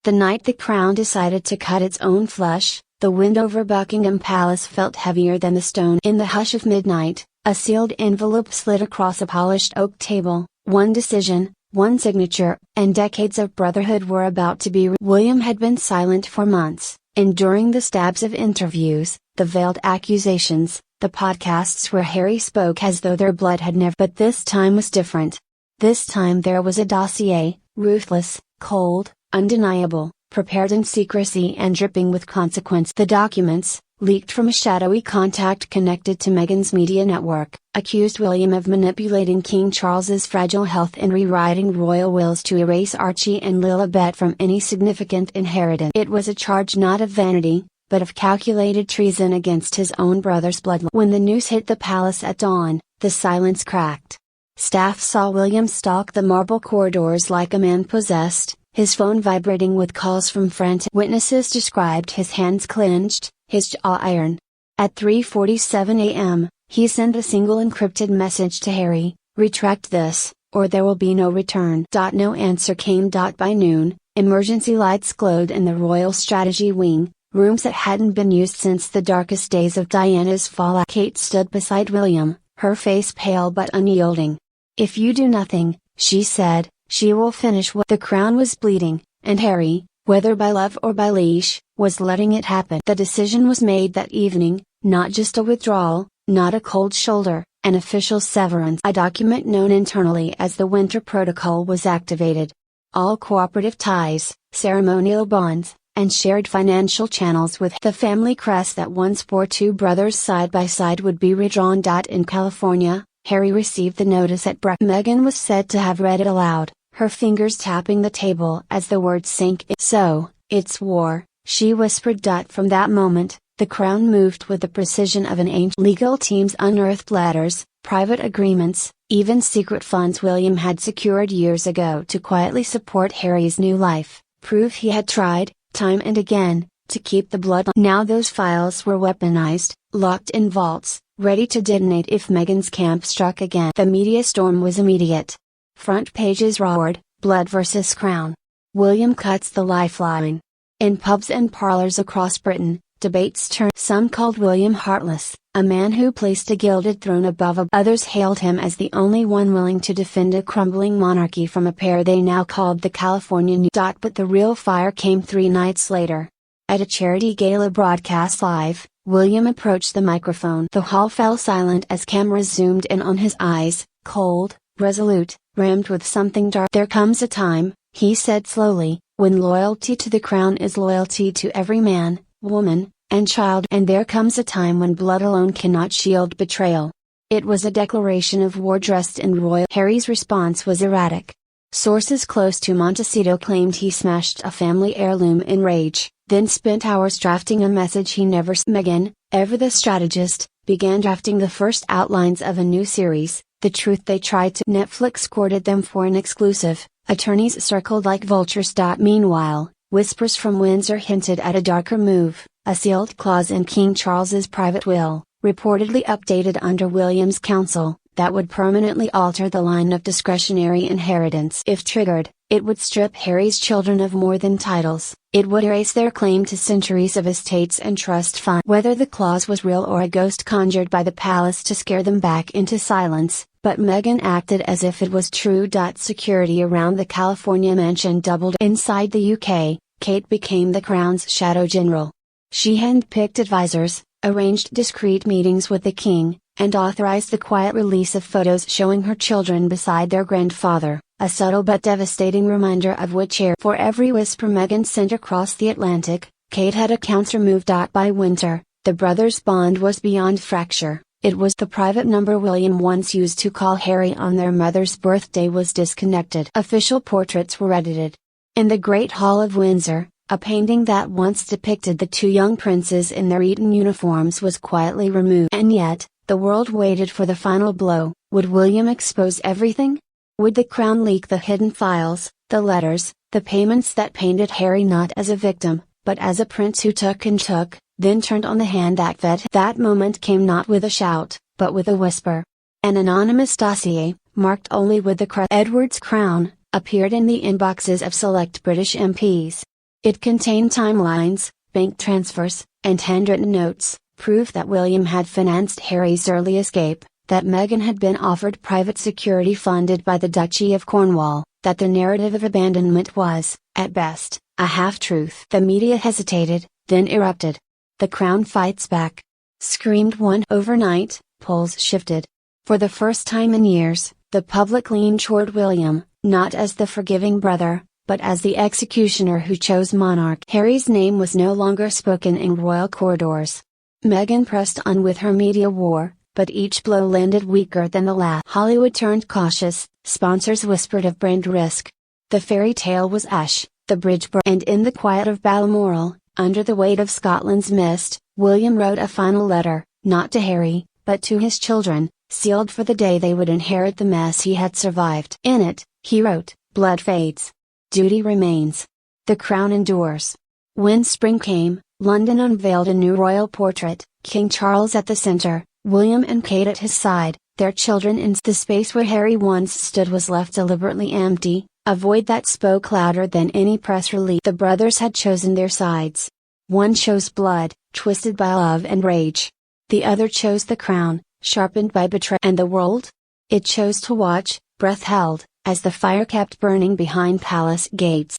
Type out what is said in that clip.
The night the Crown decided to cut its own flesh, the wind over Buckingham Palace felt heavier than the stone. In the hush of midnight, a sealed envelope slid across a polished oak table. One decision, one signature, and decades of brotherhood were about to be. William had been silent for months, enduring the stabs of interviews, the veiled accusations, the podcasts where Harry spoke as though their blood had never. But this time was different. This time there was a dossier, ruthless, cold, undeniable, prepared in secrecy and dripping with consequence. The documents, leaked from a shadowy contact connected to Meghan's media network, accused William of manipulating King Charles's fragile health and rewriting royal wills to erase Archie and Lilibet from any significant inheritance. It was a charge not of vanity, but of calculated treason against his own brother's bloodline. When the news hit the palace at dawn, the silence cracked. Staff saw William stalk the marble corridors like a man possessed, his phone vibrating with calls from frantic. Witnesses described his hands clenched, his jaw iron. At 3:47 a.m., he sent a single encrypted message to Harry: "Retract this, or there will be no return." No answer came. By noon, emergency lights glowed in the Royal Strategy Wing, rooms that hadn't been used since the darkest days of Diana's fallout. Kate stood beside William, her face pale but unyielding. "If you do nothing," she said, "she will finish what." The Crown was bleeding, and Harry, whether by love or by leash, was letting it happen. The decision was made that evening, not just a withdrawal, not a cold shoulder, an official severance. A document known internally as the Winter Protocol was activated. All cooperative ties, ceremonial bonds, and shared financial channels with the family crest that once bore two brothers side by side would be redrawn. In California, Harry received the notice at breakfast. Meghan was said to have read it aloud, her fingers tapping the table as the words sank in. "So, it's war," she whispered. From that moment, the Crown moved with the precision of an ancient. Legal teams unearthed letters, private agreements, even secret funds William had secured years ago to quietly support Harry's new life, proof he had tried, time and again, to keep the bloodline. Now those files were weaponized, locked in vaults, ready to detonate if Meghan's camp struck again. The media storm was immediate. Front pages roared, "Blood versus Crown. William cuts the lifeline." In pubs and parlors across Britain, debates turned. Some called William heartless, a man who placed a gilded throne above. Others hailed him as the only one willing to defend a crumbling monarchy from a pair they now called the California New. But the real fire came 3 nights later. At a charity gala broadcast live, William approached the microphone. The hall fell silent as cameras zoomed in on his eyes, cold, resolute, rimmed with something dark. "There comes a time," he said slowly, "when loyalty to the Crown is loyalty to every man, woman, and child. And there comes a time when blood alone cannot shield betrayal." It was a declaration of war dressed in royal. Harry's response was erratic. Sources close to Montecito claimed he smashed a family heirloom in rage, then spent hours drafting a message he never. Meghan, ever the strategist, began drafting the first outlines of a new series, The Truth They Tried to. Netflix courted them for an exclusive, attorneys circled like vultures. Meanwhile, whispers from Windsor hinted at a darker move, a sealed clause in King Charles's private will, reportedly updated under William's counsel, that would permanently alter the line of discretionary inheritance. If triggered, it would strip Harry's children of more than titles, it would erase their claim to centuries of estates and trust funds. Whether the clause was real or a ghost conjured by the palace to scare them back into silence, but Meghan acted as if it was true. Security around the California mansion doubled. Inside the UK, Kate became the Crown's shadow general. She handpicked advisors, arranged discreet meetings with the king, and authorized the quiet release of photos showing her children beside their grandfather, a subtle but devastating reminder of which heir. For every whisper Meghan sent across the Atlantic, Kate had a counter move. By winter, the brothers' bond was beyond fracture. It was the private number William once used to call Harry on their mother's birthday was disconnected. Official portraits were edited. In the Great Hall of Windsor, a painting that once depicted the two young princes in their Eton uniforms was quietly removed. And yet, the world waited for the final blow. Would William expose everything? Would the Crown leak the hidden files, the letters, the payments that painted Harry not as a victim, but as a prince who took and took, then turned on the hand that fed? That moment came not with a shout, but with a whisper. An anonymous dossier, marked only with the crest Edward's crown, appeared in the inboxes of select British MPs. It contained timelines, bank transfers, and handwritten notes, proof that William had financed Harry's early escape, that Meghan had been offered private security funded by the Duchy of Cornwall, that the narrative of abandonment was, at best, a half-truth. The media hesitated, then erupted. "The Crown fights back!" screamed one. Overnight, polls shifted. For the first time in years, the public leaned toward William, not as the forgiving brother, but as the executioner who chose monarch. Harry's name was no longer spoken in royal corridors. Meghan pressed on with her media war, but each blow landed weaker than the last. Hollywood turned cautious, sponsors whispered of brand risk. The fairy tale was ash, the bridge burned. And in the quiet of Balmoral, under the weight of Scotland's mist, William wrote a final letter, not to Harry, but to his children, sealed for the day they would inherit the mess he had survived. In it, he wrote, "Blood fades. Duty remains. The crown endures." When spring came, London unveiled a new royal portrait, King Charles at the center, William and Kate at his side, their children in the space where Harry once stood was left deliberately empty, a void that spoke louder than any press release. The brothers had chosen their sides. One chose blood, twisted by love and rage. The other chose the crown, sharpened by betrayal. And the world? It chose to watch, breath held, as the fire kept burning behind palace gates.